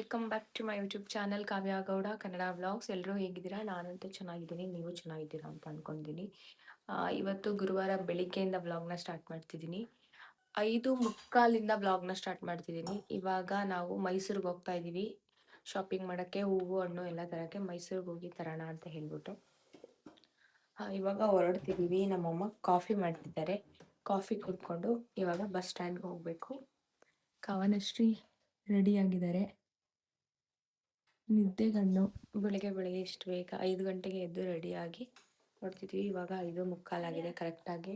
Welcome back to my YouTube channel Kavya Gowda Kannada vlogs. ಎಲ್ಲರೂ ಹೇಗಿದ್ದೀರಾ? ನಾನಂತೂ ಚೆನ್ನಾಗಿದ್ದೀನಿ, ನೀವು ಚೆನ್ನಾಗಿದ್ದೀರಾ ಅಂತ ಅನ್ಕೊಂಡಿದ್ದೀನಿ. ಇವತ್ತು ಗುರುವಾರ ಬೆಳಿಗ್ಗೆಯಿಂದ ವ್ಲಾಗ್ನ ಸ್ಟಾರ್ಟ್ ಮಾಡ್ತಿದ್ದೀನಿ. 5:45 ವ್ಲಾಗ್ನ ಸ್ಟಾರ್ಟ್ ಮಾಡ್ತಿದ್ದೀನಿ. ಇವಾಗ ನಾವು ಮೈಸೂರಿಗೆ ಹೋಗ್ತಾ ಇದ್ದೀವಿ ಶಾಪಿಂಗ್ ಮಾಡೋಕ್ಕೆ, ಹೂವು ಹಣ್ಣು ಎಲ್ಲ ತರಕ್ಕೆ ಮೈಸೂರಿಗೆ ಹೋಗಿ ತರೋಣ ಅಂತ ಹೇಳ್ಬಿಟ್ಟು ಇವಾಗ ಹೊರಡ್ತಿದ್ದೀವಿ. ನಮ್ಮಮ್ಮ ಕಾಫಿ ಮಾಡ್ತಿದ್ದಾರೆ, ಕಾಫಿ ಕುಡ್ಕೊಂಡು ಇವಾಗ ಬಸ್ ಸ್ಟ್ಯಾಂಡ್ಗೆ ಹೋಗಬೇಕು. ಕವನಶ್ರೀ ರೆಡಿ ಆಗಿದ್ದಾರೆ. ನಿದ್ದೆಗಣ್ಣು ಬೆಳಿಗ್ಗೆ ಇಷ್ಟು ಬೇಗ 5 ಗಂಟೆಗೆ ಎದ್ದು ರೆಡಿಯಾಗಿ ಹೊರಡ್ತಿದ್ವಿ. ಇವಾಗ 5:45 ಆಗಿದೆ ಕರೆಕ್ಟಾಗಿ.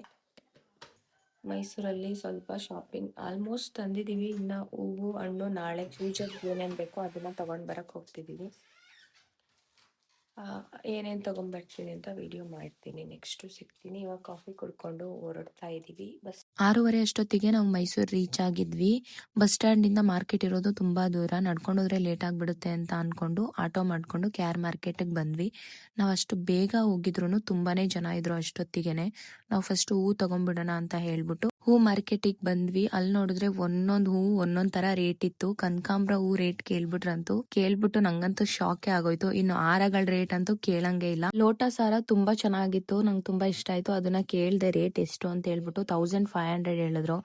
ಮೈಸೂರಲ್ಲಿ ಸ್ವಲ್ಪ ಶಾಪಿಂಗ್ ಆಲ್ಮೋಸ್ಟ್ ತಂದಿದ್ದೀವಿ. ಇನ್ನು ಹೂವು ಹಣ್ಣು ನಾಳೆ ಫ್ಯೂಚರ್ಗೆ ಏನೇನು ಬೇಕೋ ಅದನ್ನು ತೊಗೊಂಡು ಬರೋಕ್ಕೆ ಹೋಗ್ತಿದ್ದೀವಿ. ಏನೇನು ತೊಗೊಂಬರ್ತೀನಿ ಅಂತ ವಿಡಿಯೋ ಮಾಡ್ತೀನಿ, ನೆಕ್ಸ್ಟು ಸಿಗ್ತೀನಿ. ಇವಾಗ ಕಾಫಿ ಕುಡ್ಕೊಂಡು ಹೊರಡ್ತಾ ಇದ್ದೀವಿ. 6:30 ಅಷ್ಟೊತ್ತಿಗೆ ನಾವು ಮೈಸೂರು ರೀಚ್ ಆಗಿದ್ವಿ. ಬಸ್ ಸ್ಟ್ಯಾಂಡಿಂದ ಮಾರ್ಕೆಟ್ ಇರೋದು ತುಂಬ ದೂರ, ನಡ್ಕೊಂಡೋದ್ರೆ ಲೇಟ್ ಆಗಿಬಿಡುತ್ತೆ ಅಂತ ಅಂದ್ಕೊಂಡು ಆಟೋ ಮಾಡಿಕೊಂಡು KR ಮಾರ್ಕೆಟಿಗೆ ಬಂದ್ವಿ. ನಾವು ಅಷ್ಟು ಬೇಗ ಹೋಗಿದ್ರು ತುಂಬಾ ಜನ ಇದ್ರು ಅಷ್ಟೊತ್ತಿಗೆನೆ. ನಾವು ಫಸ್ಟ್ ಹೂ ತೊಗೊಂಡ್ಬಿಡೋಣ ಅಂತ ಹೇಳ್ಬಿಟ್ಟು ಹೂ ಮಾರ್ಕೆಟಿಗೆ ಬಂದ್ವಿ. ಅಲ್ಲಿ ನೋಡಿದ್ರೆ ಒಂದೊಂದು ಹೂ ಒಂದೊಂದ್ ತರ ರೇಟ್ ಇತ್ತು. ಕನಕಾಂಬ್ರ ಹೂ ರೇಟ್ ಕೇಳ್ಬಿಟ್ಟು ನಂಗಂತೂ ಶಾಕೆ ಆಗೋಯ್ತು. ಇನ್ನು ಹಾರಗಳ ರೇಟ್ ಅಂತೂ ಕೇಳಂಗೆ ಇಲ್ಲ. ಲೋಟಸ್ ಹಾರ ತುಂಬಾ ಚೆನ್ನಾಗಿತ್ತು, ನಂಗೆ ತುಂಬಾ ಇಷ್ಟ ಆಯ್ತು. ಅದನ್ನ ಕೇಳ್ದೆ ರೇಟ್ ಎಷ್ಟು ಅಂತ ಹೇಳ್ಬಿಟ್ಟು 1500 ಹೇಳಿದ್ರು.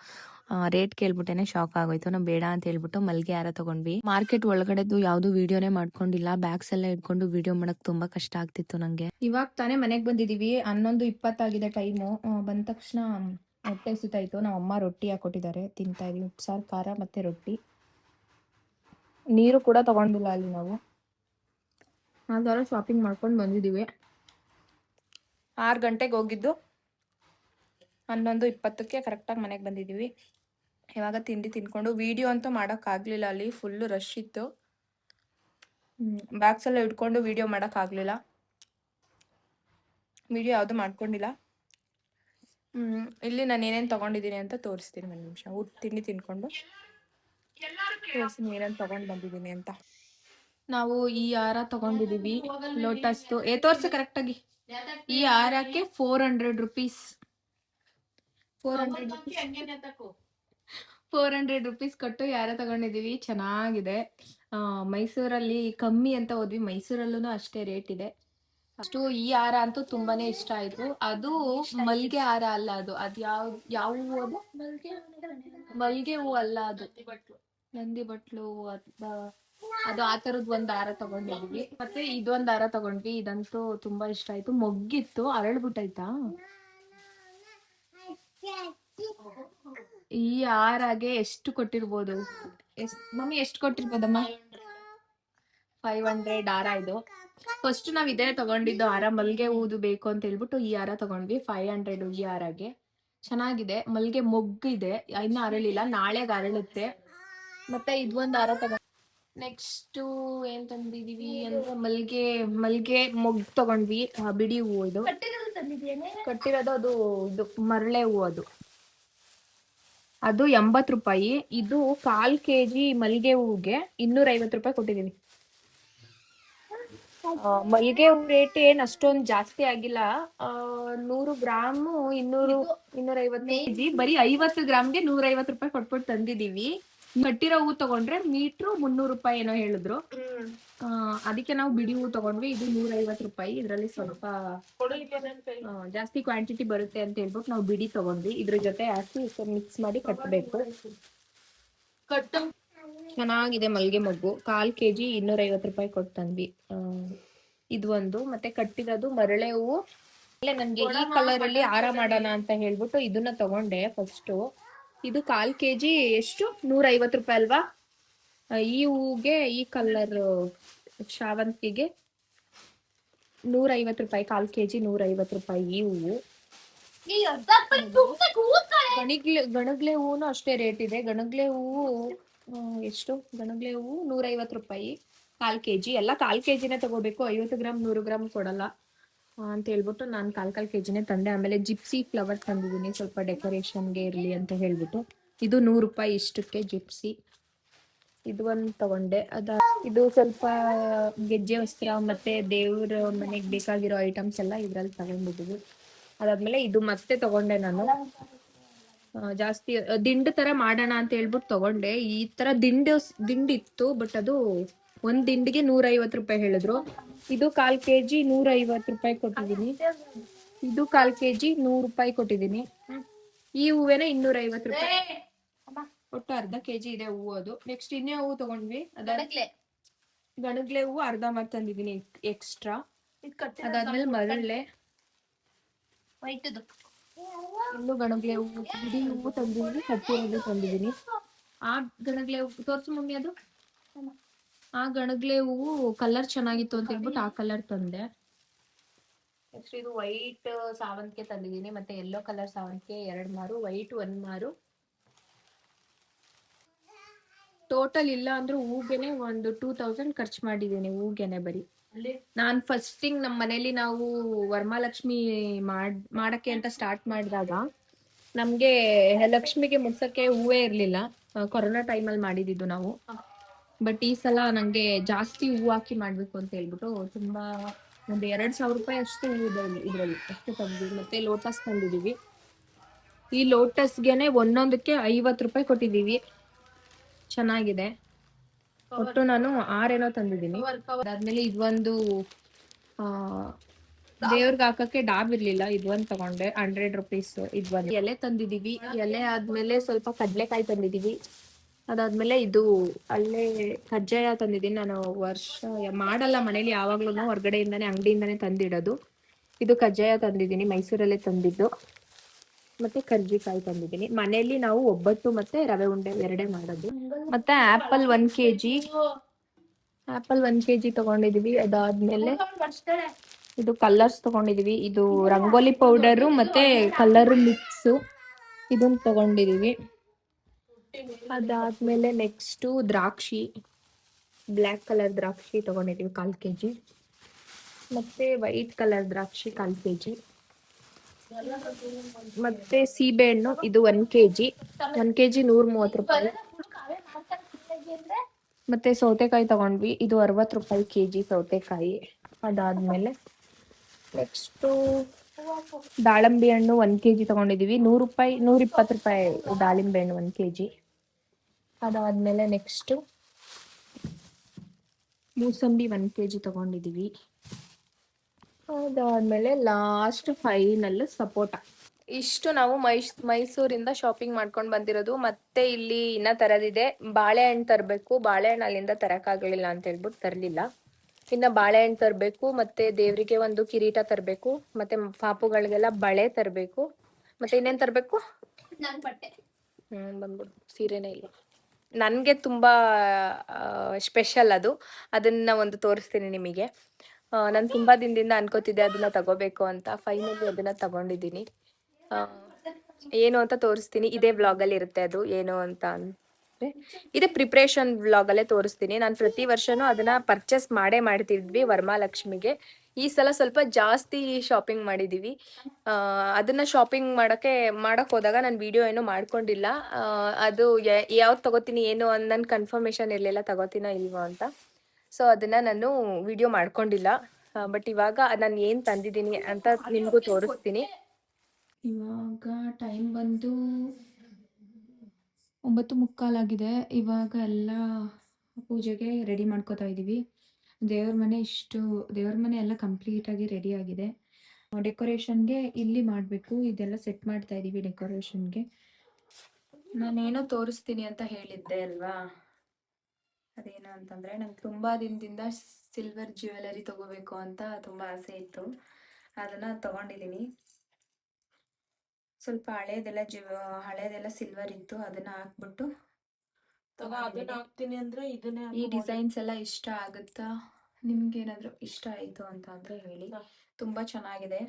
ರೇಟ್ ಕೇಳ್ಬಿಟ್ಟೇನೆ ಶಾಕ್ ಆಗೋಯ್ತು. ನಾವು ಬೇಡ ಅಂತ ಹೇಳ್ಬಿಟ್ಟು ಮಲ್ಗೆ ಹಾರ ತಗೊಂಡ್ವಿ. ಮಾರ್ಕೆಟ್ ಒಳಗಡೆದು ಯಾವ್ದು ವಿಡಿಯೋನೇ ಮಾಡ್ಕೊಂಡಿಲ್ಲ, ಬ್ಯಾಗ್ಸ್ ಎಲ್ಲ ಇಟ್ಕೊಂಡು ವಿಡಿಯೋ ಮಾಡಕ್ ತುಂಬಾ ಕಷ್ಟ ಆಗ್ತಿತ್ತು ನಂಗೆ. ಇವಾಗ ತಾನೇ ಮನೆಗ್ ಬಂದಿದೀವಿ, 11:20 ಆಗಿದೆ ಟೈಮು. ಬಂದ ತಕ್ಷಣ ಹೊಟ್ಟೆ ಹಸಿತಾಯ್ತು. ನಮ್ಮ ಅಮ್ಮ ರೊಟ್ಟಿ ಹಾಕೊಟ್ಟಿದ್ದಾರೆ, ತಿಂತಾ ಇದೀವಿ. ಉಪ್ಸಾರು ಖಾರ ಮತ್ತೆ ರೊಟ್ಟಿ. ನೀರು ಕೂಡ ತಗೊಂಡಿಲ್ಲ ಅಲ್ಲಿ ನಾವು. ನಾಲ್ಕು ಶಾಪಿಂಗ್ ಮಾಡ್ಕೊಂಡು ಬಂದಿದ್ದೀವಿ. 6 ಗಂಟೆಗೆ ಹೋಗಿದ್ದು 11:20ಕ್ಕೆ ಕರೆಕ್ಟಾಗಿ ಮನೆಗೆ ಬಂದಿದ್ದೀವಿ. ಇವಾಗ ತಿಂಡಿ ತಿನ್ಕೊಂಡು ವಿಡಿಯೋ ಅಂತೂ ಮಾಡೋಕ್ಕಾಗಲಿಲ್ಲ, ಅಲ್ಲಿ ಫುಲ್ಲು ರಶ್ ಇತ್ತು. ಬ್ಯಾಗ್ಸ್ ಎಲ್ಲ ಇಟ್ಕೊಂಡು ವಿಡಿಯೋ ಮಾಡೋಕ್ಕಾಗಲಿಲ್ಲ. ವಿಡಿಯೋ ಯಾವುದು ಮಾಡ್ಕೊಂಡಿಲ್ಲ. ಇಲ್ಲಿ ನಾನು ಏನೇನು ತೊಗೊಂಡಿದ್ದೀನಿ ಅಂತ ತೋರಿಸ್ತೀನಿ, ಒಂದು ನಿಮಿಷ. ತಿಂಡಿ ತಿನ್ಕೊಂಡು ತೋರಿಸ್ತೀನಿ ಏನೇನು ತೊಗೊಂಡು ಬಂದಿದ್ದೀನಿ ಅಂತ. ನಾವು ಈ ಹಾರ ತೊಗೊಂಡಿದ್ದೀವಿ, ಲೋಟಸ್ದು. ತೋರಿಸಿ ಕರೆಕ್ಟಾಗಿ. ಈ ಹಾರಕ್ಕೆ 400 ರುಪೀಸ್. 400 ರುಪೀಸ್ ಕೊಟ್ಟು ಯಾರ ತಗೊಂಡಿದ್ದೀವಿ. ಚೆನ್ನಾಗಿದೆ. ಮೈಸೂರಲ್ಲಿ ಕಮ್ಮಿ ಅಂತ ಹೋದ್ವಿ, ಮೈಸೂರಲ್ಲೂ ಅಷ್ಟೇ ರೇಟ್ ಇದೆ. ಅಷ್ಟು ಈ ಹಾರ ಅಂತೂ ತುಂಬಾನೇ ಇಷ್ಟ ಆಯ್ತು. ಅದು ಮಲ್ಗೆ ಹಾರ ಅಲ್ಲ, ಅದು ಯಾವ ಹೂವು ಅದು? ಮಲ್ಗೆ ಹೂ ಅಲ್ಲ, ಅದು ನಂದಿ ಬಟ್ಲು ಅದು ಆ ತರದ್ ಒಂದ್ ಹಾರ ತಗೊಂಡಿದ್ವಿ. ಮತ್ತೆ ಇದೊಂದ್ ಹಾರ ತಗೊಂಡ್ವಿ, ಇದಂತೂ ತುಂಬಾ ಇಷ್ಟ ಆಯ್ತು. ಮೊಗ್ಗಿತ್ತು, ಅರಳ್ಬಿಟ್ಟೈತಾ. ಈ ಹಾರಾಗೆ ಎಷ್ಟು ಕೊಟ್ಟಿರ್ಬೋದು? ಮಮ್ಮಿ ಎಷ್ಟು ಕೊಟ್ಟಿರ್ಬೋದಮ್ಮ? 500 ಹಾರ ಇದು. ಫಸ್ಟ್ ನಾವ್ ಇದೇ ತಗೊಂಡಿದ್ದು ಹಾರ, ಮಲ್ಗೆ ಹೂದು ಬೇಕು ಅಂತ ಹೇಳ್ಬಿಟ್ಟು ಈ ಹಾರ ತಗೊಂಡ್ವಿ. 500 ಈ ಹಾರಗೆ. ಚೆನ್ನಾಗಿದೆ, ಮಲ್ಗೆ ಮೊಗ್ಗಿದೆ, ಇನ್ನ ಅರಳಿಲ್ಲ, ನಾಳೆಗೆ ಅರಳುತ್ತೆ. ಮತ್ತೆ ಇದೊಂದು ಹಾರ ತಗೊಂಡ್ ನೆಕ್ಸ್ಟ್ ಏನ್ ತಂದಿದೀವಿ ಅಂದ್ರೆ ಮಲ್ಗೆ ಮೊಗ್ಗು ತಗೊಂಡ್ವಿ. ಬಿಡಿ ಹೂವು ಇದು ಕಟ್ಟಿರೋದು. ಅದು ಇದು ಮರಳೆ ಹೂವು, ಅದು 80 ರೂಪಾಯಿ. ಇದು 1/4 kg ಮಲ್ಗೆ ಹೂವಿಗೆ 250 ರೂಪಾಯಿ ಕೊಟ್ಟಿದೀವಿ. ಮಲ್ಗೆ ಹೂ ರೇಟ್ ಏನ್ ಅಷ್ಟೊಂದು ಜಾಸ್ತಿ ಆಗಿಲ್ಲ. 100 ಗ್ರಾಮ್ 250 kg, ಬರೀ 50 ಗ್ರಾಮ್ಗೆ 150 ರೂಪಾಯಿ ಕೊಟ್ಬಿಟ್ಟು ತಂದಿದೀವಿ. ಕಟ್ಟಿರೋ ಹೂ ತಗೊಂಡ್ರೆ ಮೀಟ್ರು 300 ರೂಪಾಯಿ ಏನೋ ಹೇಳಿದ್ರು. ಅದಕ್ಕೆ ನಾವು ಬಿಡಿ ಹೂ ತಗೊಂಡ್ವಿ. ಇದು 150 ರೂಪಾಯಿ. ಇದ್ರಲ್ಲಿ ಸ್ವಲ್ಪ ಜಾಸ್ತಿ ಕ್ವಾಂಟಿಟಿ ಬರುತ್ತೆ ಅಂತ ಹೇಳ್ಬಿಟ್ಟು ನಾವು ಬಿಡಿ ತಗೊಂಡ್ವಿ. ಇದ್ರ ಜೊತೆ ಹಾಕಿ ಮಿಕ್ಸ್ ಮಾಡಿ ಕಟ್ಟಬೇಕು. ಚೆನ್ನಾಗಿದೆ ಮಲ್ಗೆ ಮೊಗ್ಗು. 1/4 kg 250 ರೂಪಾಯಿ ಕೊಟ್ಟು ತಂದ್ವಿ. ಇದು ಒಂದು. ಮತ್ತೆ ಕಟ್ಟಿರೋದು ಮರಳೆ ಹೂವು. ನನ್ಗೆ ಈ ಕಲರ್ ಅಲ್ಲಿ ಹಾರ ಮಾಡೋಣ ಅಂತ ಹೇಳ್ಬಿಟ್ಟು ಇದನ್ನ ತಗೊಂಡೆ ಫಸ್ಟ್. ಇದು 1/4 kg ಎಷ್ಟು 150 ರೂಪಾಯಿ ಅಲ್ವಾ? ಈ ಹೂಗೆ ಈ ಕಲರ್ ಶಾವಂತಿಗೆ 150 ರೂಪಾಯಿ. 1/4 kg 150 ರೂಪಾಯಿ ಈ ಹೂವು. ಗಣಗ್ಲೆ ಹೂನು ಅಷ್ಟೇ ರೇಟ್ ಇದೆ. ಗಣಗ್ಲೆ ಹೂವು ಎಷ್ಟು? ಗಣಗ್ಲೆ ಹೂವು 150 ರೂಪಾಯಿ 1/4 kg. ಎಲ್ಲ 1/4 kgನೇ ತಗೋಬೇಕು, 50 ಗ್ರಾಮ್ 100 ಗ್ರಾಮ್ ಕೊಡಲ್ಲ ಅಂತ ಹೇಳ್ಬಿಟ್ಟು ನಾನು 1/4 kgನೇ ತಂದೆ. ಆಮೇಲೆ ಜಿಪ್ಸಿ ಫ್ಲವರ್ ತಂದಿದ್ದೀನಿ, ಸ್ವಲ್ಪ ಡೆಕೋರೇಷನ್ಗೆ ಇರ್ಲಿ ಅಂತ ಹೇಳ್ಬಿಟ್ಟು. ಇದು 100 ರೂಪಾಯಿ ಇಷ್ಟಕ್ಕೆ ಜಿಪ್ಸಿ. ಇದು ಒಂದು ತಗೊಂಡೆ. ಇದು ಸ್ವಲ್ಪ ಗೆಜ್ಜೆ ವಸ್ತ್ರ ಮತ್ತೆ ದೇವ್ರ ಮನೆಗೆ ಬೇಕಾಗಿರೋ ಐಟಮ್ಸ್ ಎಲ್ಲ ಇದ್ರಲ್ಲಿ ತಗೊಂಡಿದ್ದೀವಿ. ಅದಾದ್ಮೇಲೆ ಇದು ಮತ್ತೆ ತಗೊಂಡೆ ನಾನು. ಜಾಸ್ತಿ ದಿಂಡು ತರ ಮಾಡೋಣ ಅಂತ ಹೇಳ್ಬಿಟ್ಟು ತಗೊಂಡೆ. ಈ ತರ ದಿಂಡಿತ್ತು, ಬಟ್ ಅದು ಒಂದ್ ದಿಂಡಿಗೆ 150 ರೂಪಾಯಿ ಹೇಳಿದ್ರು. ಇದು 1/4 kg 150 ರೂಪಾಯಿ ಕೊಟ್ಟಿದ್ದೀನಿ. ಇದು 1/4 kg 100 ರೂಪಾಯಿ ಕೊಟ್ಟಿದ್ದೀನಿ. ಈ ಹೂವೇನೆ 250 ರೂಪಾಯಿ. ಒಟ್ಟು ಅರ್ಧ kg ಇದೆ ಹೂವು. ಅದು ನೆಕ್ಸ್ಟ್ ಇನ್ನೇ ಹೂವು ತಗೊಂಡ್ವಿ. ಗಣಗ್ಲೆ ಹೂವು ಅರ್ಧ ಮಾರ್ ತಂದಿದ್ದೀನಿ ಎಕ್ಸ್ಟ್ರಾ. ಅದಾದ್ಮೇಲೆ ಮರಳೆ ಇನ್ನು ಗಣಗ್ಲೆ ಹೂವು, ಬಿಡಿ ಹೂವು ತಂದಿದ್ದೀನಿ, ಕಟ್ಟಿರೋದು ತಂದಿದ್ದೀನಿ. ಆ ಗಣಗ್ಲೆ ಹೂವು ತೋರ್ಸು ಮಮ್ಮಿ. ಅದು ಆ ಗಣಗ್ಲೆ ಹೂವು ಕಲರ್ ಚೆನ್ನಾಗಿತ್ತು ಅಂತ ಹೇಳ್ಬಿಟ್ಟು ಆ ಕಲರ್ ತಂದೆ. ನೆಕ್ಸ್ಟ್ ಇದು ವೈಟ್ ಸಾವಂತಿಗೆ ತಂದಿದ್ದೀನಿ, ಮತ್ತೆ ಯೆಲ್ಲೋ ಕಲರ್ ಸಾವಂತಿಗೆ 2 ಮಾರು, ವೈಟ್ 1 ಮಾರು. ಟೋಟಲ್ ಇಲ್ಲ ಅಂದ್ರೂ ಹೂಗೆನೆ ಒಂದು 2000 ಖರ್ಚು ಮಾಡಿದ್ದೀನಿ. ಹೂಗೆನೆ ಬರೀ ನಾನ್ ಫಸ್ಟಿಂಗ್ ನಮ್ಮ ಮನೇಲಿ ನಾವು ವರಮಹಾಲಕ್ಷ್ಮಿ ಮಾಡಕ್ಕೆ ಅಂತ ಸ್ಟಾರ್ಟ್ ಮಾಡಿದಾಗ ನಮ್ಗೆ ಲಕ್ಷ್ಮಿಗೆ ಮುಡ್ಸಕ್ಕೆ ಹೂವೇ ಇರ್ಲಿಲ್ಲ. ಕೊರೋನಾ ಟೈಮಲ್ಲಿ ಮಾಡಿದ್ದು ನಾವು. ಬಟ್ ಈ ಸಲ ನಂಗೆ ಜಾಸ್ತಿ ಹೂವು ಹಾಕಿ ಮಾಡ್ಬೇಕು ಅಂತ ಹೇಳ್ಬಿಟ್ಟು ತುಂಬಾ ಒಂದು 2000 ರೂಪಾಯಿ ಅಷ್ಟು ಹೂವು ಇದ್ರಲ್ಲಿ ಅಷ್ಟು ತಂದಿದ್ದೀವಿ. ಮತ್ತೆ ಲೋಟಸ್ ತಂದಿದೀವಿ. ಈ ಲೋಟಸ್ಗೆನೆ ಒಂದೊಂದಕ್ಕೆ 50 ರೂಪಾಯಿ ಕೊಟ್ಟಿದೀವಿ. ಚೆನ್ನಾಗಿದೆ. ಒಟ್ಟು ನಾನು 6 ಏನೋ ತಂದಿದ್ದೀನಿ. ಅದಾದ್ಮೇಲೆ ಇದೊಂದು ದೇವ್ರಿಗೆ ಹಾಕಕ್ಕೆ ಡಾಬ್ ಇರ್ಲಿಲ್ಲ, ಇದೊಂದು ತಗೊಂಡೆ 100 ರೂಪೀಸ್. ಇದೊಂದು ಎಲೆ ತಂದಿದೀವಿ. ಎಲೆ ಆದ್ಮೇಲೆ ಸ್ವಲ್ಪ ಕಡ್ಲೆಕಾಯಿ ತಂದಿದೀವಿ. ಅದಾದ್ಮೇಲೆ ಇದು ಅಲ್ಲೇ ಕಜ್ಜಾಯ ತಂದಿದ್ದೀನಿ. ನಾನು ವರ್ಷ ಮಾಡಲ್ಲ ಮನೇಲಿ, ಯಾವಾಗ್ಲೂ ಹೊರ್ಗಡೆಯಿಂದಾನೆ ಅಂಗಡಿಯಿಂದಾನೆ ತಂದಿಡೋದು. ಇದು ಕಜ್ಜಾಯ ತಂದಿದ್ದೀನಿ, ಮೈಸೂರಲ್ಲೇ ತಂದಿದ್ದು. ಮತ್ತೆ ಕರ್ಜಿಕಾಯಿ ತಂದಿದ್ದೀನಿ. ಮನೆಯಲ್ಲಿ ನಾವು ಒಬ್ಬಟ್ಟು ಮತ್ತೆ ರವೆ ಉಂಡೆ ಎರಡೇ ಮಾಡೋದು. ಮತ್ತೆ ಆಪಲ್ 1 kg ತಗೊಂಡಿದೀವಿ. ಅದಾದ್ಮೇಲೆ ಇದು ಕಲರ್ಸ್ ತಗೊಂಡಿದೀವಿ. ಇದು ರಂಗೋಲಿ ಪೌಡರು ಮತ್ತೆ ಕಲರ್ ಮಿಕ್ಸ್, ಇದನ್ನ ತಗೊಂಡಿದೀವಿ. ಅದಾದ್ಮೇಲೆ ನೆಕ್ಸ್ಟ್ ದ್ರಾಕ್ಷಿ, ಬ್ಲ್ಯಾಕ್ ಕಲರ್ ದ್ರಾಕ್ಷಿ ತಗೊಂಡಿದೀವಿ 1/4 kg. ಮತ್ತೆ ವೈಟ್ ಕಲರ್ ದ್ರಾಕ್ಷಿ 1/4 kg. ಮತ್ತೆ ಸೀಬೆಹಣ್ಣು ಇದು 1 kg 130 ರೂಪಾಯಿ. ಮತ್ತೆ ಸೌತೆಕಾಯಿ ತಗೊಂಡ್ವಿ. ಇದು 60 ರೂಪಾಯಿ kg ಸೌತೆಕಾಯಿ. ಅದಾದ್ಮೇಲೆ ನೆಕ್ಸ್ಟ್ ದಾಳಂಬಿ ಹಣ್ಣು 1 kg ತಗೊಂಡಿದೀವಿ. 100 ರೂಪಾಯಿ 120 ರೂಪಾಯಿ ದಾಳಿಂಬೆ ಹಣ್ಣು 1 kg. ಅದಾದ್ಮೇಲೆ ನೆಕ್ಸ್ಟ್ ಮೂಸಂಬಿ 1 kg ತಗೊಂಡಿದೀವಿ. ಅದಾದ್ಮೇಲೆ ಲಾಸ್ಟ್ ಫೈನಲ್ ಸಪೋಟ. ಇಷ್ಟು ನಾವು ಮೈಸೂರಿಂದ ಶಾಪಿಂಗ್ ಮಾಡ್ಕೊಂಡು ಬಂದಿರೋದು. ಮತ್ತೆ ಇಲ್ಲಿ ಇನ್ನ ತರದಿದೆ. ಬಾಳೆಹಣ್ಣು ತರಬೇಕು. ಬಾಳೆಹಣ್ಣು ಅಲ್ಲಿಂದ ತರಕ್ಕಾಗಲಿಲ್ಲ ಅಂತ ಹೇಳ್ಬಿಟ್ಟು ತರಲಿಲ್ಲ. ಇನ್ನ ಬಾಳೆಹಣ್ಣು ತರಬೇಕು. ಮತ್ತೆ ದೇವರಿಗೆ ಒಂದು ಕಿರೀಟ ತರಬೇಕು. ಮತ್ತೆ ಪಾಪುಗಳಿಗೆಲ್ಲ ಬಳೆ ತರಬೇಕು. ಮತ್ತೆ ಇನ್ನೇನು ತರಬೇಕು? ಬಟ್ಟೆ. ಬಂದ್ಬಿಡು, ಸೀರೆನೇ ಇಲ್ಲ. ನನಗೆ ತುಂಬ ಸ್ಪೆಷಲ್ ಅದು. ಅದನ್ನ ಒಂದು ತೋರಿಸ್ತೀನಿ ನಿಮಗೆ. ನಾನು ತುಂಬ ದಿನದಿಂದ ಅನ್ಕೋತಿದ್ದೆ ಅದನ್ನ ತಗೋಬೇಕು ಅಂತ. ಫೈನಲಿ ಅದನ್ನ ತಗೊಂಡಿದ್ದೀನಿ. ಏನು ಅಂತ ತೋರಿಸ್ತೀನಿ. ಇದೇ ವ್ಲಾಗಲ್ಲಿ ಇರುತ್ತೆ ಅದು ಏನು ಅಂತ ಅಂದರೆ. ಇದೇ ಪ್ರಿಪ್ರೇಷನ್ ವ್ಲಾಗಲ್ಲೇ ತೋರಿಸ್ತೀನಿ. ನಾನು ಪ್ರತಿ ವರ್ಷನೂ ಅದನ್ನ ಪರ್ಚೇಸ್ ಮಾಡ್ತಿದ್ವಿ ವರಮಹಾಲಕ್ಷ್ಮಿಗೆ. ಈ ಸಲ ಸ್ವಲ್ಪ ಜಾಸ್ತಿ ಶಾಪಿಂಗ್ ಮಾಡಿದ್ದೀವಿ. ಅದನ್ನ ಶಾಪಿಂಗ್ ಮಾಡಕ್ಕೆ ಹೋದಾಗ ನಾನು ವಿಡಿಯೋ ಏನೂ ಮಾಡ್ಕೊಂಡಿಲ್ಲ. ಅದು ಯಾವ್ದು ತಗೋತೀನಿ ಏನು ನನ್ನ ಕನ್ಫರ್ಮೇಷನ್ ಇರಲಿಲ್ಲ, ತಗೋತೀನೋ ಇಲ್ವೋ ಅಂತ. ಸೊ ಅದನ್ನ ನಾನು ವಿಡಿಯೋ ಮಾಡ್ಕೊಂಡಿಲ್ಲ. ಬಟ್ ಇವಾಗ ನಾನು ಏನು ತಂದಿದ್ದೀನಿ ಅಂತ ನಿಮಗೂ ತೋರಿಸ್ತೀನಿ. ಇವಾಗ ಟೈಮ್ ಬಂದು 9:45 ಆಗಿದೆ. ಇವಾಗ ಎಲ್ಲ ಪೂಜೆಗೆ ರೆಡಿ ಮಾಡ್ಕೋತಾ ಇದ್ದೀವಿ. ದೇವ್ರ ಮನೆ ಎಲ್ಲ ಕಂಪ್ಲೀಟಾಗಿ ರೆಡಿ ಆಗಿದೆ. ಡೆಕೋರೇಷನ್ಗೆ ಇಲ್ಲಿ ಮಾಡಬೇಕು. ಇದೆಲ್ಲ ಸೆಟ್ ಮಾಡ್ತಾ ಇದ್ದೀವಿ ಡೆಕೋರೇಷನ್ಗೆ. ನಾನೇನೋ ತೋರಿಸ್ತೀನಿ ಅಂತ ಹೇಳಿದ್ದೆ ಅಲ್ವಾ, ಅದೇನು ಅಂತಂದರೆ ನಂಗೆ ತುಂಬ ದಿನದಿಂದ ಸಿಲ್ವರ್ ಜ್ಯುವೆಲರಿ ತಗೋಬೇಕು ಅಂತ ತುಂಬ ಆಸೆ ಇತ್ತು. ಅದನ್ನು ತಗೊಂಡಿದ್ದೀನಿ. ಸ್ವಲ್ಪ ಹಳೇದೆಲ್ಲ ಸಿಲ್ವರ್ ಇತ್ತು, ಅದನ್ನ ಹಾಕ್ಬಿಟ್ಟು ಹಾಕ್ತೀನಿ ಅಂದ್ರೆ ಈ ಡಿಸೈನ್ಸ್ ಎಲ್ಲ ಇಷ್ಟ ಆಗುತ್ತಾ? ನಿಮ್ಗೆ ಏನಾದರೂ ಇಷ್ಟ ಆಯಿತು ಅಂತ ಅಂದರೆ ಹೇಳಿ. ತುಂಬ ಚೆನ್ನಾಗಿದೆ.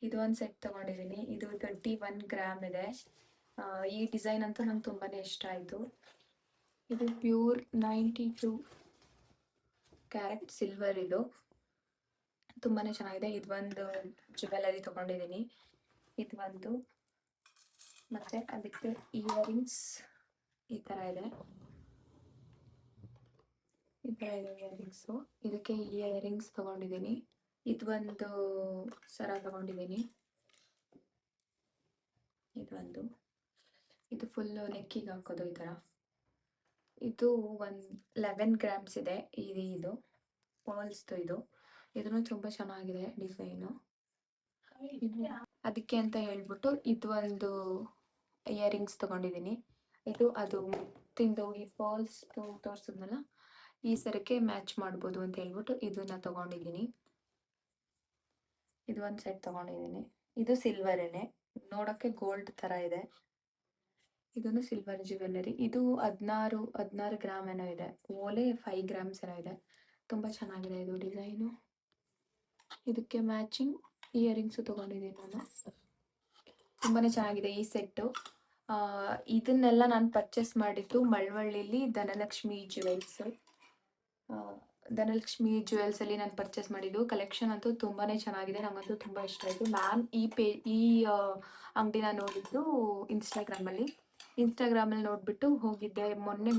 ಇದು ಒಂದು ಸೆಟ್ ತಗೊಂಡಿದ್ದೀನಿ. ಇದು 31 ಗ್ರಾಮ್ ಇದೆ. ಈ ಡಿಸೈನ್ ಅಂತೂ ನಂಗೆ ತುಂಬಾ ಇಷ್ಟ ಆಯಿತು. ಇದು ಪ್ಯೂರ್ 92 ಕ್ಯಾರೆಟ್ ಸಿಲ್ವರ್. ಇದು ತುಂಬಾ ಚೆನ್ನಾಗಿದೆ. ಇದೊಂದು ಜ್ಯುವೆಲರಿ ತಗೊಂಡಿದ್ದೀನಿ. ಇದು ಒಂದು, ಮತ್ತೆ ಅದಕ್ಕೆ ಇಯರಿಂಗ್ಸ್ ಈ ಥರ ಇದೆ. ಇಯರಿಂಗ್ಸು. ಇದಕ್ಕೆ ಇಯರಿಂಗ್ಸ್ ತಗೊಂಡಿದ್ದೀನಿ. ಇದೊಂದು ಸರ ತಗೊಂಡಿದ್ದೀನಿ. ಇದೊಂದು ಇದು ಫುಲ್ಲು ನೆಕ್ಕಿಗೆ ಹಾಕೋದು ಈ ಥರ. ಇದು ಒಂದು 11 ಗ್ರಾಮ್ಸ್ ಇದೆ. ಇದು ಪರ್ಲ್ಸ್ದು ಇದು. ಇದೂ ತುಂಬ ಚೆನ್ನಾಗಿದೆ ಡಿಸೈನು. ಅದಕ್ಕೆ ಅಂತ ಹೇಳ್ಬಿಟ್ಟು ಇದು ಒಂದು ಇಯರಿಂಗ್ಸ್ ತೊಗೊಂಡಿದ್ದೀನಿ. ಅದು ತಿಂದು ಈ ಪರ್ಲ್ಸ್ ತೋರಿಸಿದ್ನಲ್ಲ, ಈ ಸರಕ್ಕೆ ಮ್ಯಾಚ್ ಮಾಡ್ಬೋದು ಅಂತ ಹೇಳ್ಬಿಟ್ಟು ಇದನ್ನ ತೊಗೊಂಡಿದ್ದೀನಿ. ಇದು ಒಂದು ಸೆಟ್ ತೊಗೊಂಡಿದ್ದೀನಿ. ಇದು ಸಿಲ್ವರೇನೆ, ನೋಡೋಕ್ಕೆ ಗೋಲ್ಡ್ ಥರ ಇದೆ. ಇದೊಂದು ಸಿಲ್ವರ್ ಜ್ಯುವೆಲ್ಲರಿ. ಇದು 16 ಗ್ರಾಮ್ ಏನೋ ಇದೆ. ಓಲೆ 5 ಗ್ರಾಮ್ಸ್ ಏನೋ ಇದೆ. ತುಂಬ ಚೆನ್ನಾಗಿದೆ ಇದು ಡಿಸೈನು. ಇದಕ್ಕೆ ಮ್ಯಾಚಿಂಗ್ ಇಯರಿಂಗ್ಸು ತೊಗೊಂಡಿದ್ದೀನಿ ನಾನು. ತುಂಬಾ ಚೆನ್ನಾಗಿದೆ ಈ ಸೆಟ್ಟು. ಇದನ್ನೆಲ್ಲ ನಾನು ಪರ್ಚೇಸ್ ಮಾಡಿದ್ದು ಮಳವಳ್ಳಿಲಿ ಧನಲಕ್ಷ್ಮಿ ಜ್ಯುವೆಲ್ಸಲ್ಲಿ ನಾನು ಪರ್ಚೇಸ್ ಮಾಡಿದ್ದು. ಕಲೆಕ್ಷನ್ ಅಂತೂ ತುಂಬಾ ಚೆನ್ನಾಗಿದೆ, ನನಗಂತೂ ತುಂಬ ಇಷ್ಟ ಆಯಿತು. ನಾನು ಈ ಅಂಗಡಿನ ನೋಡಿದ್ದು ಇನ್ಸ್ಟಾಗ್ರಾಮಲ್ಲಿ ನೋಡಿಬಿಟ್ಟು ಹೋಗಿದ್ದೆ. ಮೊನ್ನೆ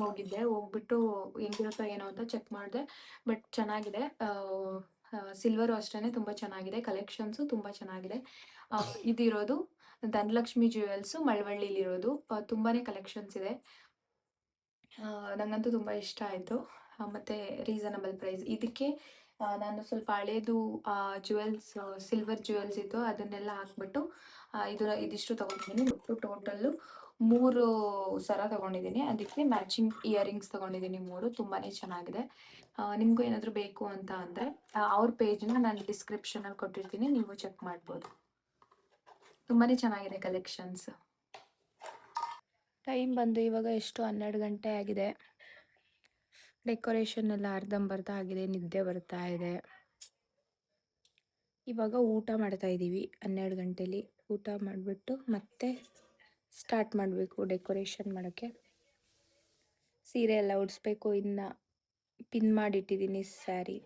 ಹೋಗ್ಬಿಟ್ಟು ಹೆಂಗಿರುತ್ತೋ ಏನೋ ಅಂತ ಚೆಕ್ ಮಾಡಿದೆ. ಬಟ್ ಚೆನ್ನಾಗಿದೆ. ಸಿಲ್ವರು ಅಷ್ಟೇ ತುಂಬ ಚೆನ್ನಾಗಿದೆ. ಕಲೆಕ್ಷನ್ಸು ತುಂಬ ಚೆನ್ನಾಗಿದೆ. ಇದಿರೋದು ಧನಲಕ್ಷ್ಮಿ ಜ್ಯುವೆಲ್ಸು ಮಳವಳ್ಳಿಲಿರೋದು. ತುಂಬಾ ಕಲೆಕ್ಷನ್ಸ್ ಇದೆ. ನನಗಂತೂ ತುಂಬ ಇಷ್ಟ ಆಯಿತು. ಮತ್ತು ರೀಸನಬಲ್ ಪ್ರೈಸ್. ಇದಕ್ಕೆ ನಾನು ಸ್ವಲ್ಪ ಹಳೇದು ಸಿಲ್ವರ್ ಜ್ಯುವೆಲ್ಸ್ ಇತ್ತು, ಅದನ್ನೆಲ್ಲ ಹಾಕ್ಬಿಟ್ಟು ಇದಿಷ್ಟು ತೊಗೊಂಡಿದ್ದೀನಿ. ಟೋಟಲ್ಲು 3 ಸರ ತೊಗೊಂಡಿದ್ದೀನಿ. ಅದಕ್ಕೆ ಮ್ಯಾಚಿಂಗ್ ಇಯರಿಂಗ್ಸ್ ತೊಗೊಂಡಿದ್ದೀನಿ 3. ತುಂಬಾ ಚೆನ್ನಾಗಿದೆ. ನಿಮಗೂ ಏನಾದರೂ ಬೇಕು ಅಂತ ಅಂದರೆ ಅವ್ರ ಪೇಜ್ನ ನಾನು ಡಿಸ್ಕ್ರಿಪ್ಷನಲ್ಲಿ ಕೊಟ್ಟಿರ್ತೀನಿ, ನೀವು ಚೆಕ್ ಮಾಡ್ಬೋದು. ತುಂಬಾ ಚೆನ್ನಾಗಿದೆ ಕಲೆಕ್ಷನ್ಸ್. ಟೈಮ್ ಬಂದು ಇವಾಗ ಎಷ್ಟು 12 ಗಂಟೆ ಆಗಿದೆ. ಡೆಕೋರೇಷನ್ ಎಲ್ಲ ಅರ್ಧಂಬರ್ಧ ಆಗಿದೆ, ನಿದ್ದೆ ಬರ್ತಾ ಇದೆ. ಇವಾಗ ಊಟ ಮಾಡ್ತಾ ಇದ್ದೀವಿ 12 ಗಂಟೆಲಿ. ಊಟ ಮಾಡಿಬಿಟ್ಟು ಮತ್ತೆ ಸ್ಟಾರ್ಟ್ ಮಾಡಬೇಕು ಡೆಕೋರೇಷನ್ ಮಾಡೋಕ್ಕೆ. ಸೀರೆ ಎಲ್ಲ ಉಡಿಸ್ಬೇಕು. ಇನ್ನು ಪಿನ್ ಮಾಡಿಟ್ಟಿದ್ದೀನಿ ಸ್ಯಾರಿ,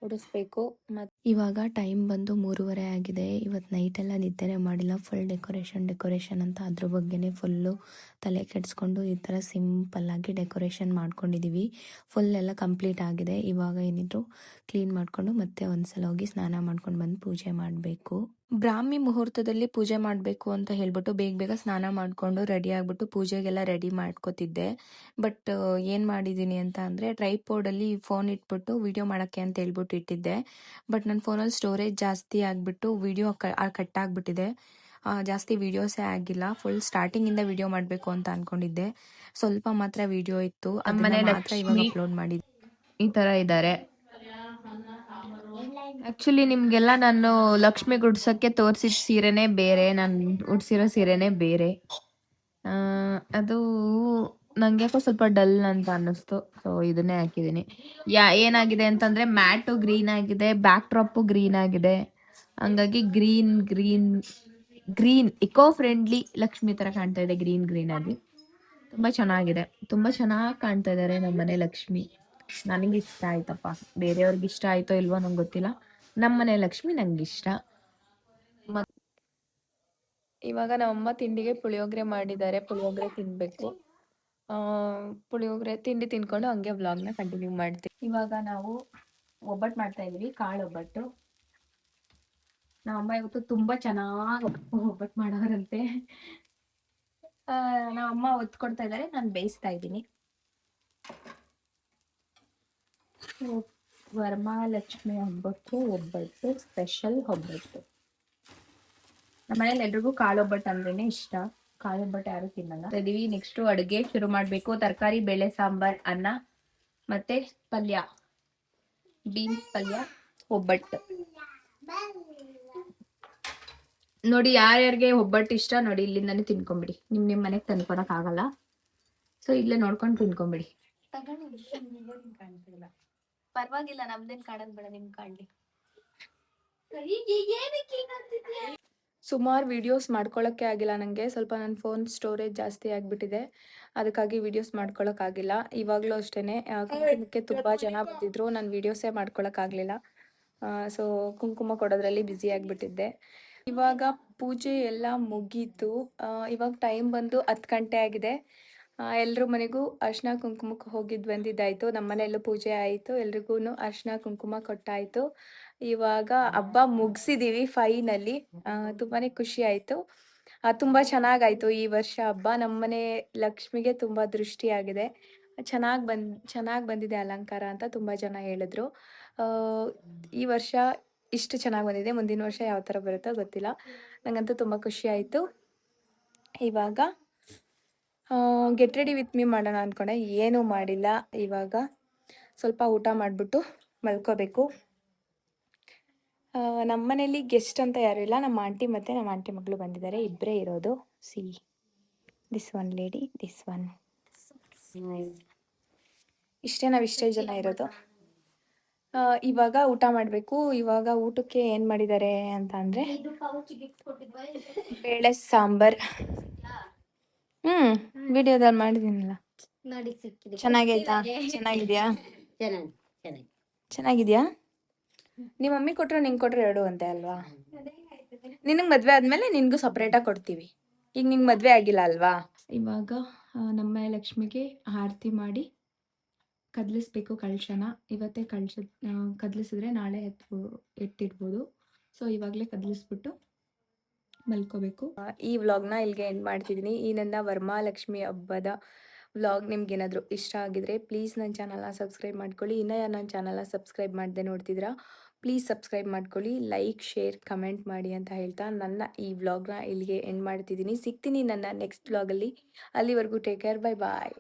ಉಡಿಸ್ಬೇಕು. ಮತ್ತು ಇವಾಗ ಟೈಮ್ ಬಂದು 3:30 ಆಗಿದೆ. ಇವತ್ತು ನೈಟೆಲ್ಲ ನಿದ್ದೆನೇ ಮಾಡಿಲ್ಲ. ಫುಲ್ ಡೆಕೋರೇಷನ್ ಅಂತ ಅದ್ರ ಬಗ್ಗೆನೇ ಫುಲ್ಲು ತಲೆ ಕೆಡಿಸ್ಕೊಂಡು ಈ ಥರ ಸಿಂಪಲ್ಲಾಗಿ ಡೆಕೋರೇಷನ್ ಮಾಡ್ಕೊಂಡಿದ್ದೀವಿ. ಫುಲ್ ಎಲ್ಲ ಕಂಪ್ಲೀಟ್ ಆಗಿದೆ. ಇವಾಗ ಏನಿದ್ರು ಕ್ಲೀನ್ ಮಾಡಿಕೊಂಡು ಮತ್ತೆ ಒಂದ್ಸಲ ಹೋಗಿ ಸ್ನಾನ ಮಾಡ್ಕೊಂಡು ಬಂದು ಪೂಜೆ ಮಾಡಬೇಕು. ಬ್ರಾಹ್ಮಿ ಮುಹೂರ್ತದಲ್ಲಿ ಪೂಜೆ ಮಾಡಬೇಕು ಅಂತ ಹೇಳ್ಬಿಟ್ಟು ಬೇಗ ಸ್ನಾನ ಮಾಡಿಕೊಂಡು ರೆಡಿ ಆಗಿಬಿಟ್ಟು ಪೂಜೆಗೆಲ್ಲ ರೆಡಿ ಮಾಡ್ಕೋತಿದ್ದೆ. ಬಟ್ ಏನು ಮಾಡಿದ್ದೀನಿ ಅಂತ ಅಂದರೆ ಟ್ರೈಪೋರ್ಡಲ್ಲಿ ಫೋನ್ ಇಟ್ಬಿಟ್ಟು ವಿಡಿಯೋ ಮಾಡೋಕ್ಕೆ ಅಂತ ಹೇಳ್ಬಿಟ್ಟು ಇಟ್ಟಿದ್ದೆ. ಬಟ್ ನನ್ನ ಫೋನಲ್ಲಿ ಸ್ಟೋರೇಜ್ ಜಾಸ್ತಿ ಆಗಿಬಿಟ್ಟು ವಿಡಿಯೋ ಕಟ್ ಆಗಿಬಿಟ್ಟಿದೆ. ಜಾಸ್ತಿ ವೀಡಿಯೋಸೇ ಆಗಿಲ್ಲ. ಫುಲ್ ಸ್ಟಾರ್ಟಿಂಗಿಂದ ವಿಡಿಯೋ ಮಾಡಬೇಕು ಅಂತ ಅಂದ್ಕೊಂಡಿದ್ದೆ. ಸ್ವಲ್ಪ ಮಾತ್ರ ವಿಡಿಯೋ ಇತ್ತು, ಅದನ್ನ ಮಾತ್ರ ಇವಾಗ ಅಪ್ಲೋಡ್ ಮಾಡಿದ್ದೆ. ಈ ಥರ ಇದ್ದಾರೆ. ಆ್ಯಕ್ಚುಲಿ ನಿಮಗೆಲ್ಲ ನಾನು ಲಕ್ಷ್ಮಿ ಉಡ್ಸೋಕ್ಕೆ ತೋರಿಸಿದ ಸೀರೆನೇ ಬೇರೆ, ನಾನು ಉಡ್ಸಿರೋ ಸೀರೆನೇ ಬೇರೆ. ಅದು ನಂಗೆ ಯಾಕೋ ಸ್ವಲ್ಪ ಡಲ್ ಅಂತ ಅನ್ನಿಸ್ತು, ಸೊ ಇದನ್ನೇ ಹಾಕಿದ್ದೀನಿ. ಏನಾಗಿದೆ ಅಂತಂದರೆ ಮ್ಯಾಟು ಗ್ರೀನ್ ಆಗಿದೆ, ಬ್ಯಾಕ್ ಡ್ರಾಪು ಗ್ರೀನ್ ಆಗಿದೆ. ಹಂಗಾಗಿ ಗ್ರೀನ್ ಇಕೋ ಫ್ರೆಂಡ್ಲಿ ಲಕ್ಷ್ಮಿ ಥರ ಕಾಣ್ತಾ ಇದೆ ಗ್ರೀನ್ ಆಗಿ. ತುಂಬ ಚೆನ್ನಾಗಿದೆ, ತುಂಬ ಚೆನ್ನಾಗಿ ಕಾಣ್ತಾ ಇದ್ದಾರೆ ನಮ್ಮ ಮನೆ ಲಕ್ಷ್ಮಿ. ನನಗೆ ಇಷ್ಟ ಆಯ್ತಪ್ಪ. ಬೇರೆಯವ್ರಿಗೆ ಇಷ್ಟ ಆಯ್ತೋ ಇಲ್ವೋ ನಂಗೆ ಗೊತ್ತಿಲ್ಲ. ನಮ್ಮನೆ ಲಕ್ಷ್ಮಿ ನಂಗೆ ಇಷ್ಟ. ಇವಾಗ ನಮ್ಮಮ್ಮ ತಿಂಡಿಗೆ ಪುಳಿಯೋಗರೆ ಮಾಡಿದ್ದಾರೆ. ಪುಳಿಯೋಗರೆ ತಿನ್ಬೇಕು. ಪುಳಿಯೋಗರೆ ತಿಂಡಿ ತಿನ್ಕೊಂಡು ಹಂಗೆ ವ್ಲಾಗ್ನ ಕಂಟಿನ್ಯೂ ಮಾಡ್ತೀವಿ. ಇವಾಗ ನಾವು ಒಬ್ಬಟ್ಟು ಮಾಡ್ತಾ ಇದೀವಿ, ಕಾಳು ಒಬ್ಬಟ್ಟು. ನಮ್ಮಮ್ಮ ಇವತ್ತು ತುಂಬಾ ಚೆನ್ನಾಗಿ ಒಬ್ಬಟ್ಟು ಮಾಡೋರಂತೆ. ನಮ್ಮಮ್ಮ ಒತ್ಕೊಡ್ತಾ ಇದ್ದಾರೆ, ನಾನು ಬೇಯಿಸ್ತಾ ಇದ್ದೀನಿ. ವರಮಹಾಲಕ್ಷ್ಮಿ ಹಬ್ಬಕ್ಕೆ ಒಬ್ಬಟ್ಟು, ಸ್ಪೆಷಲ್ ಒಬ್ಬಟ್ಟು. ನಮ್ಮ ಮನೇಲಿ ಎಲ್ರಿಗೂ ಕಾಳೊಬ್ಬಟ್ಟು ಅಂದ್ರೇನೆ ಇಷ್ಟ. ಕಾಳೊಬ್ಬಟ್ಟು ಯಾರು ತಿನ್ನಲ್ಲ. ಇದೀವಿ. ನೆಕ್ಸ್ಟ್ ಅಡುಗೆ ಶುರು ಮಾಡಬೇಕು. ತರಕಾರಿ, ಬೇಳೆ ಸಾಂಬಾರ್, ಅನ್ನ ಮತ್ತೆ ಪಲ್ಯ, ಬೀನ್ಸ್ ಪಲ್ಯ, ಒಬ್ಬಟ್ಟು. ನೋಡಿ ಯಾರ್ಯಾರಿಗೆ ಒಬ್ಬಟ್ಟು ಇಷ್ಟ ನೋಡಿ ಇಲ್ಲಿಂದಾನೆ ತಿನ್ಕೊಂಬಿಡಿ. ನಿಮ್ಮ ಮನೆಗೆ ತಂದ್ಕೊಡಕ್ ಆಗಲ್ಲ, ಸೊ ಇಲ್ಲೇ ನೋಡ್ಕೊಂಡು ತಿನ್ಕೊಂಬಿಡಿ. ಪರವಾಗಿಲ್ಲ, ನಮ್ದೇನ್ ಕಾಣದ್ ಬೇಡ, ನಿಮ್ ಕಾಣ್ಲಿ. ಸುಮಾರು ವಿಡಿಯೋಸ್ ಮಾಡ್ಕೊಳ್ಳೋಕ್ಕೆ ಆಗಿಲ್ಲ ನನಗೆ. ಸ್ವಲ್ಪ ನನ್ನ ಫೋನ್ ಸ್ಟೋರೇಜ್ ಜಾಸ್ತಿ ಆಗಿಬಿಟ್ಟಿದೆ, ಅದಕ್ಕಾಗಿ ವಿಡಿಯೋಸ್ ಮಾಡ್ಕೊಳ್ಳೋಕ್ಕಾಗಿಲ್ಲ. ಇವಾಗಲೂ ಅಷ್ಟೇ ಕುಂಕುಮಕ್ಕೆ ತುಂಬ ಜನ ಬಂದಿದ್ರು, ನಾನು ವಿಡಿಯೋಸೇ ಮಾಡ್ಕೊಳ್ಳೋಕ್ಕಾಗಲಿಲ್ಲ. ಸೊ ಕುಂಕುಮ ಕೊಡೋದ್ರಲ್ಲಿ ಬ್ಯುಸಿ ಆಗಿಬಿಟ್ಟಿದ್ದೆ. ಇವಾಗ ಪೂಜೆ ಎಲ್ಲ ಮುಗೀತು. ಇವಾಗ ಟೈಮ್ ಬಂದು 10 ಗಂಟೆ ಆಗಿದೆ. ಎಲ್ರ ಮನೆಗೂ ಅರ್ಶಿನ ಕುಂಕುಮಕ್ಕೆ ಹೋಗಿದ್ದು ಬಂದಿದ್ದಾಯಿತು. ನಮ್ಮ ಮನೆಯಲ್ಲೂ ಪೂಜೆ ಆಯಿತು, ಎಲ್ರಿಗೂ ಅರ್ಶಿನ ಕುಂಕುಮ ಕೊಟ್ಟಾಯಿತು. ಇವಾಗ ಹಬ್ಬ ಮುಗಿಸಿದ್ದೀವಿ ಫೈನಲಿ. ತುಂಬಾ ಖುಷಿ ಆಯಿತು. ತುಂಬ ಚೆನ್ನಾಗಾಯಿತು ಈ ವರ್ಷ ಹಬ್ಬ. ನಮ್ಮನೆ ಲಕ್ಷ್ಮಿಗೆ ತುಂಬ ದೃಷ್ಟಿಯಾಗಿದೆ. ಚೆನ್ನಾಗಿ ಬಂದಿದೆ ಅಲಂಕಾರ ಅಂತ ತುಂಬ ಜನ ಹೇಳಿದ್ರು. ಆ, ಈ ವರ್ಷ ಇಷ್ಟು ಚೆನ್ನಾಗಿ ಬಂದಿದೆ. ಮುಂದಿನ ವರ್ಷ ಯಾವ ಥರ ಬರುತ್ತೋ ಗೊತ್ತಿಲ್ಲ. ನನಗಂತೂ ತುಂಬ ಖುಷಿ ಆಯಿತು. ಇವಾಗ ಗೆಟ್ ರೆಡಿ ವಿತ್ ಮೀ ಮಾಡೋಣ ಅಂದ್ಕೊಂಡೆ, ಏನೂ ಮಾಡಿಲ್ಲ. ಇವಾಗ ಸ್ವಲ್ಪ ಊಟ ಮಾಡಿಬಿಟ್ಟು ಮಲ್ಕೋಬೇಕು. ನಮ್ಮ ಮನೇಲಿ ಗೆಸ್ಟ್ ಅಂತ ಯಾರೂ ಇಲ್ಲ. ನಮ್ಮ ಆಂಟಿ ಮತ್ತು ನಮ್ಮ ಆಂಟಿ ಮಗಳು ಬಂದಿದ್ದಾರೆ, ಇಬ್ಬರೇ ಇರೋದು. See this one lady, this one. ಇಷ್ಟೇ ಜನ ಇರೋದು. ಇವಾಗ ಊಟ ಮಾಡಬೇಕು. ಇವಾಗ ಊಟಕ್ಕೆ ಏನು ಮಾಡಿದ್ದಾರೆ ಅಂತ ಅಂದರೆ ಬೇಳೆ ಸಾಂಬಾರ್. ವಿಡಿಯೋದಲ್ಲಿ ಮಾಡಿದ್ದೀನಲ್ಲ. ಚೆನ್ನಾಗೈತಾ? ಚೆನ್ನಾಗಿದೆಯಾ? ಚೆನ್ನಾಗಿದೆಯಾ? ನಿಮ್ಮ ಮಮ್ಮಿ ಕೊಟ್ಟರು ನಿಂಗೆ ಕೊಟ್ಟರು ಎರಡು ಅಂತೆ ಅಲ್ವಾ? ನಿನಗೆ ಮದುವೆ ಆದಮೇಲೆ ನಿನಗೂ ಸಪ್ರೇಟಾಗಿ ಕೊಡ್ತೀವಿ. ಈಗ ನಿಂಗೆ ಮದುವೆ ಆಗಿಲ್ಲ ಅಲ್ವಾ? ಇವಾಗ ನಮ್ಮ ಲಕ್ಷ್ಮಿಗೆ ಆರತಿ ಮಾಡಿ ಕದಲಿಸ್ಬೇಕು ಕಳಶನ. ಇವತ್ತೇ ಕದಲಿಸಿದ್ರೆ ನಾಳೆ ಎತ್ತಿಡ್ಬೋದು. ಸೊ ಇವಾಗಲೇ ಕದಲಿಸ್ಬಿಟ್ಟು ಮಲ್ಕೋಬೇಕು. ಈ ವ್ಲಾಗ್ನ ಇಲ್ಲಿಗೆ ಎಂಡ್ ಮಾಡ್ತಿದ್ದೀನಿ. ಈ ನನ್ನ ವರಮಹಾಲಕ್ಷ್ಮಿ ಹಬ್ಬದ ವ್ಲಾಗ್ ನಿಮ್ಗೇನಾದರೂ ಇಷ್ಟ ಆಗಿದ್ರೆ ಪ್ಲೀಸ್ ನನ್ನ ಚಾನಲ್ನ ಸಬ್ಸ್ಕ್ರೈಬ್ ಮಾಡ್ಕೊಳ್ಳಿ. ಇನ್ನೂ ನನ್ನ ಚಾನಲ್ನ ಸಬ್ಸ್ಕ್ರೈಬ್ ಮಾಡದೆ ನೋಡ್ತಿದ್ದೀರಾ, ಪ್ಲೀಸ್ ಸಬ್ಸ್ಕ್ರೈಬ್ ಮಾಡ್ಕೊಳ್ಳಿ, ಲೈಕ್, ಶೇರ್, ಕಮೆಂಟ್ ಮಾಡಿ ಅಂತ ಹೇಳ್ತಾ ನನ್ನ ಈ ವ್ಲಾಗ್ನ ಇಲ್ಲಿಗೆ ಎಂಡ್ ಮಾಡ್ತಿದ್ದೀನಿ. ಸಿಗ್ತೀನಿ ನನ್ನ ನೆಕ್ಸ್ಟ್ ವ್ಲಾಗಲ್ಲಿ. ಅಲ್ಲಿವರೆಗೂ ಟೇಕ್ ಕೇರ್, ಬೈ ಬಾಯ್.